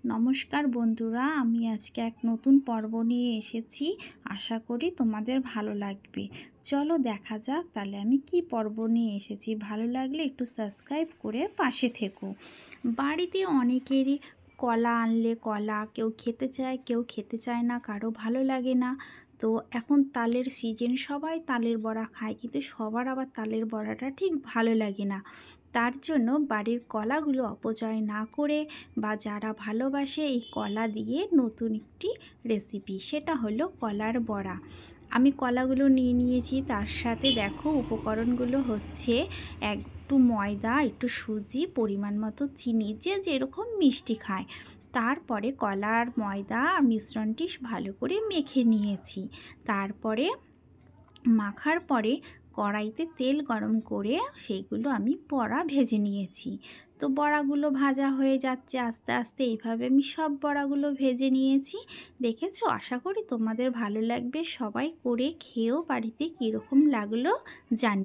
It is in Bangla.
নমস্কার বন্ধুরা, আমি আজকে এক নতুন পর্ব নিয়ে এসেছি। আশা করি তোমাদের ভালো লাগবে। চলো দেখা যাক তাহলে আমি কি পর্ব নিয়ে এসেছি। ভালো লাগলে একটু সাবস্ক্রাইব করে পাশে থেকো। বাড়িতে অনেকেরই কলা আনলে কলা কেউ খেতে চায়, কেউ খেতে চায় না, কারো ভালো লাগে না। তো এখন তালের সিজন, সবাই তালের বড়া খায়, কিন্তু সবার আবার তালের বড়াটা ঠিক ভালো লাগে না। তার জন্য বাড়ির কলাগুলো অপচয় না করে বা যারা ভালোবাসে এই কলা দিয়ে নতুন একটি রেসিপি, সেটা হলো কলার বড়া। আমি কলাগুলো নিয়ে নিয়েছি, তার সাথে দেখো উপকরণগুলো হচ্ছে একটু ময়দা, একটু সুজি, পরিমাণ মতো চিনি, যে যেরকম মিষ্টি খায়। তারপরে কলার ময়দা মিশ্রণটি ভালো করে মেখে নিয়েছি। তারপরে মাখার পরে কড়াইতে তেল গরম করে সেইগুলো আমি বড়া ভেজে নিয়েছি। তো বড়াগুলো ভাজা হয়ে যাচ্ছে আস্তে আস্তে, এইভাবে আমি সব বড়াগুলো ভেজে নিয়েছি। দেখেছো, আশা করি তোমাদের ভালো লাগবে। সবাই করে খেয়েও বাড়িতে কীরকম লাগলো জানি।